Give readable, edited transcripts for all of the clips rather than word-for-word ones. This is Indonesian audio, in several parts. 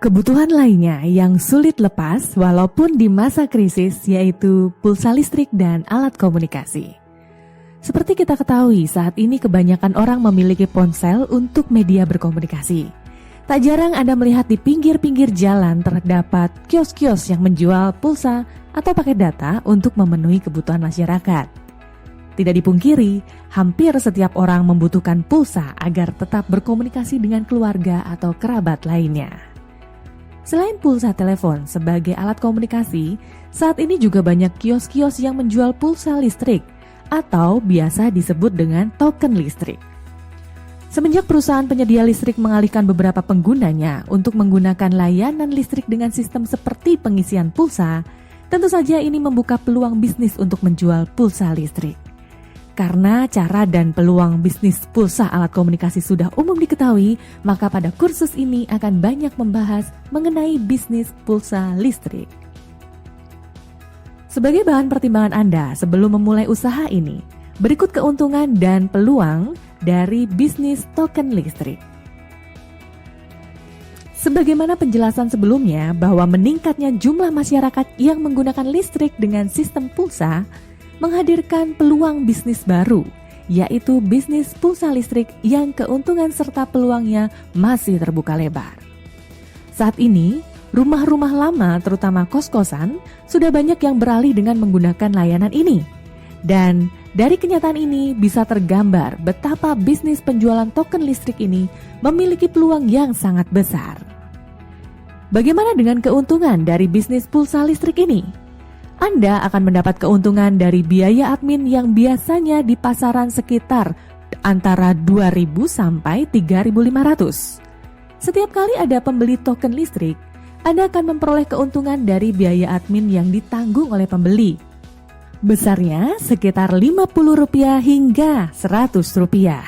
Kebutuhan lainnya yang sulit lepas walaupun di masa krisis yaitu pulsa listrik dan alat komunikasi. Seperti kita ketahui, saat ini kebanyakan orang memiliki ponsel untuk media berkomunikasi. Tak jarang Anda melihat di pinggir-pinggir jalan terdapat kios-kios yang menjual pulsa atau paket data untuk memenuhi kebutuhan masyarakat. Tidak dipungkiri, hampir setiap orang membutuhkan pulsa agar tetap berkomunikasi dengan keluarga atau kerabat lainnya. Selain pulsa telepon sebagai alat komunikasi, saat ini juga banyak kios-kios yang menjual pulsa listrik atau biasa disebut dengan token listrik. Semenjak perusahaan penyedia listrik mengalihkan beberapa penggunanya untuk menggunakan layanan listrik dengan sistem seperti pengisian pulsa, tentu saja ini membuka peluang bisnis untuk menjual pulsa listrik. Karena cara dan peluang bisnis pulsa alat komunikasi sudah umum diketahui, maka pada kursus ini akan banyak membahas mengenai bisnis pulsa listrik. Sebagai bahan pertimbangan Anda sebelum memulai usaha ini, berikut keuntungan dan peluang dari bisnis token listrik. Sebagaimana penjelasan sebelumnya bahwa meningkatnya jumlah masyarakat yang menggunakan listrik dengan sistem pulsa menghadirkan peluang bisnis baru, yaitu bisnis pulsa listrik yang keuntungan serta peluangnya masih terbuka lebar. Saat ini, rumah-rumah lama terutama kos-kosan sudah banyak yang beralih dengan menggunakan layanan ini. Dan dari kenyataan ini bisa tergambar betapa bisnis penjualan token listrik ini memiliki peluang yang sangat besar. Bagaimana dengan keuntungan dari bisnis pulsa listrik ini? Anda akan mendapat keuntungan dari biaya admin yang biasanya di pasaran sekitar antara 2.000 sampai 3.500. Setiap kali ada pembeli token listrik, Anda akan memperoleh keuntungan dari biaya admin yang ditanggung oleh pembeli. Besarnya sekitar Rp50 hingga Rp100.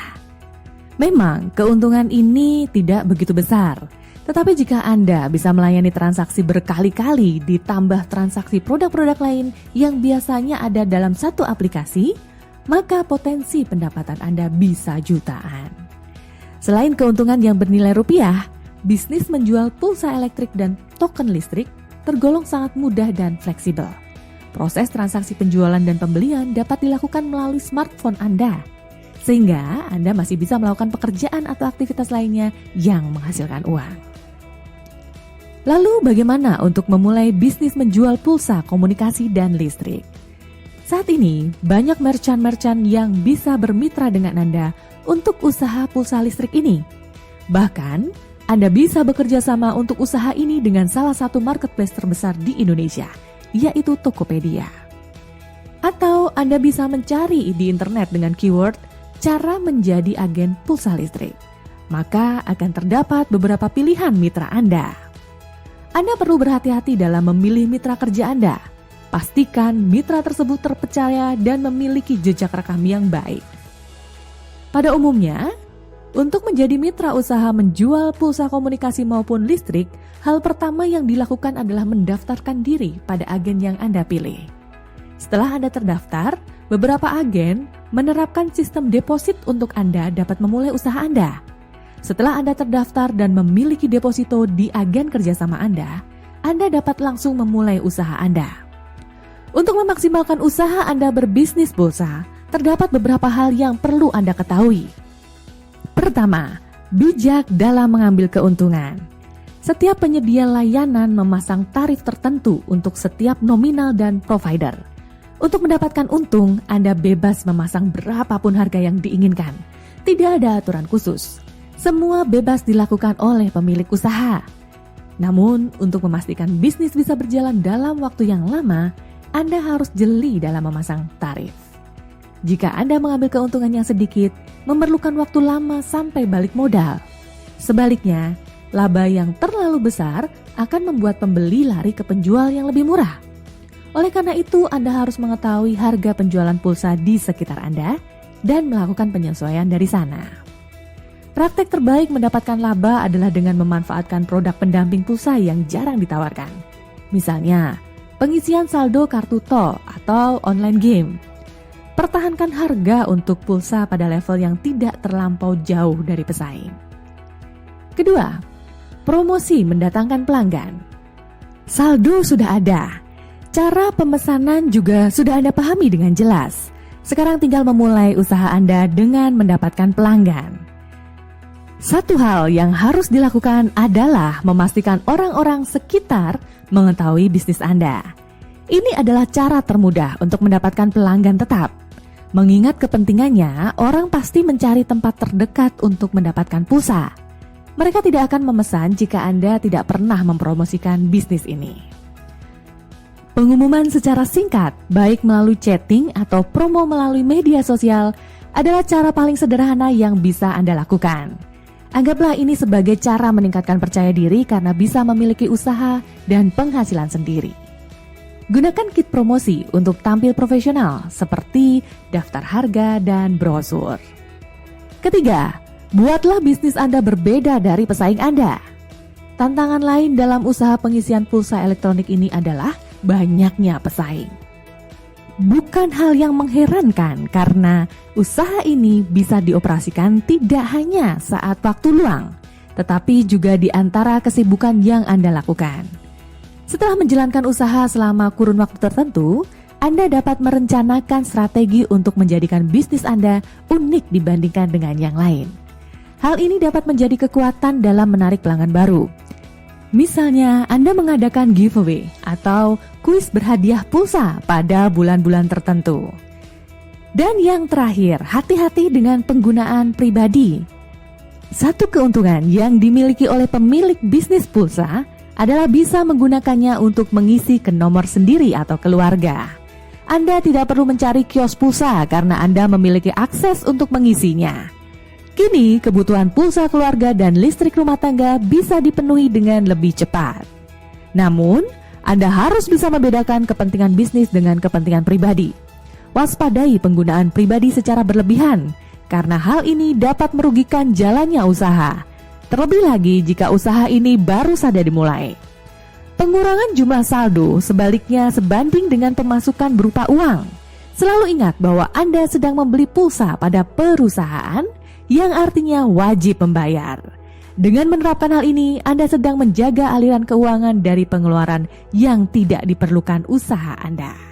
Memang keuntungan ini tidak begitu besar. Tetapi jika Anda bisa melayani transaksi berkali-kali ditambah transaksi produk-produk lain yang biasanya ada dalam satu aplikasi, maka potensi pendapatan Anda bisa jutaan. Selain keuntungan yang bernilai rupiah, bisnis menjual pulsa elektrik dan token listrik tergolong sangat mudah dan fleksibel. Proses transaksi penjualan dan pembelian dapat dilakukan melalui smartphone Anda, sehingga Anda masih bisa melakukan pekerjaan atau aktivitas lainnya yang menghasilkan uang. Lalu bagaimana untuk memulai bisnis menjual pulsa komunikasi dan listrik? Saat ini banyak merchant-merchant yang bisa bermitra dengan Anda untuk usaha pulsa listrik ini. Bahkan Anda bisa bekerja sama untuk usaha ini dengan salah satu marketplace terbesar di Indonesia, yaitu Tokopedia. Atau Anda bisa mencari di internet dengan keyword cara menjadi agen pulsa listrik. Maka akan terdapat beberapa pilihan mitra Anda. Anda perlu berhati-hati dalam memilih mitra kerja Anda. Pastikan mitra tersebut terpercaya dan memiliki jejak rekam yang baik. Pada umumnya, untuk menjadi mitra usaha menjual pulsa komunikasi maupun listrik, hal pertama yang dilakukan adalah mendaftarkan diri pada agen yang Anda pilih. Setelah Anda terdaftar, beberapa agen menerapkan sistem deposit untuk Anda dapat memulai usaha Anda. Setelah Anda terdaftar dan memiliki deposito di agen kerjasama Anda dapat langsung memulai usaha Anda. Untuk memaksimalkan usaha Anda berbisnis pulsa, terdapat beberapa hal yang perlu Anda ketahui. Pertama, bijak dalam mengambil keuntungan. Setiap penyedia layanan memasang tarif tertentu untuk setiap nominal dan provider. Untuk mendapatkan untung, Anda bebas memasang berapapun harga yang diinginkan. Tidak ada aturan khusus. Semua bebas dilakukan oleh pemilik usaha. Namun, untuk memastikan bisnis bisa berjalan dalam waktu yang lama, Anda harus jeli dalam memasang tarif. Jika Anda mengambil keuntungan yang sedikit, memerlukan waktu lama sampai balik modal. Sebaliknya, laba yang terlalu besar akan membuat pembeli lari ke penjual yang lebih murah. Oleh karena itu, Anda harus mengetahui harga penjualan pulsa di sekitar Anda dan melakukan penyesuaian dari sana. Praktek terbaik mendapatkan laba adalah dengan memanfaatkan produk pendamping pulsa yang jarang ditawarkan. Misalnya, pengisian saldo kartu tol atau online game. Pertahankan harga untuk pulsa pada level yang tidak terlampau jauh dari pesaing. Kedua, promosi mendatangkan pelanggan. Saldo sudah ada. Cara pemesanan juga sudah Anda pahami dengan jelas. Sekarang tinggal memulai usaha Anda dengan mendapatkan pelanggan. Satu hal yang harus dilakukan adalah memastikan orang-orang sekitar mengetahui bisnis Anda. Ini adalah cara termudah untuk mendapatkan pelanggan tetap. Mengingat kepentingannya, orang pasti mencari tempat terdekat untuk mendapatkan pulsa. Mereka tidak akan memesan jika Anda tidak pernah mempromosikan bisnis ini. Pengumuman secara singkat, baik melalui chatting atau promo melalui media sosial, adalah cara paling sederhana yang bisa Anda lakukan. Anggaplah ini sebagai cara meningkatkan percaya diri karena bisa memiliki usaha dan penghasilan sendiri. Gunakan kit promosi untuk tampil profesional seperti daftar harga dan brosur. Ketiga, buatlah bisnis Anda berbeda dari pesaing Anda. Tantangan lain dalam usaha pengisian pulsa elektronik ini adalah banyaknya pesaing. Bukan hal yang mengherankan karena usaha ini bisa dioperasikan tidak hanya saat waktu luang, tetapi juga di antara kesibukan yang Anda lakukan. Setelah menjalankan usaha selama kurun waktu tertentu, Anda dapat merencanakan strategi untuk menjadikan bisnis Anda unik dibandingkan dengan yang lain. Hal ini dapat menjadi kekuatan dalam menarik pelanggan baru. Misalnya, Anda mengadakan giveaway atau kuis berhadiah pulsa pada bulan-bulan tertentu. Dan yang terakhir, hati-hati dengan penggunaan pribadi. Satu keuntungan yang dimiliki oleh pemilik bisnis pulsa adalah bisa menggunakannya untuk mengisi ke nomor sendiri atau keluarga. Anda tidak perlu mencari kios pulsa karena Anda memiliki akses untuk mengisinya. Kini, kebutuhan pulsa keluarga dan listrik rumah tangga bisa dipenuhi dengan lebih cepat. Namun, Anda harus bisa membedakan kepentingan bisnis dengan kepentingan pribadi. Waspadai penggunaan pribadi secara berlebihan, karena hal ini dapat merugikan jalannya usaha. Terlebih lagi jika usaha ini baru saja dimulai. Pengurangan jumlah saldo sebaliknya sebanding dengan pemasukan berupa uang. Selalu ingat bahwa Anda sedang membeli pulsa pada perusahaan yang artinya wajib membayar. Dengan menerapkan hal ini, Anda sedang menjaga aliran keuangan dari pengeluaran yang tidak diperlukan usaha Anda.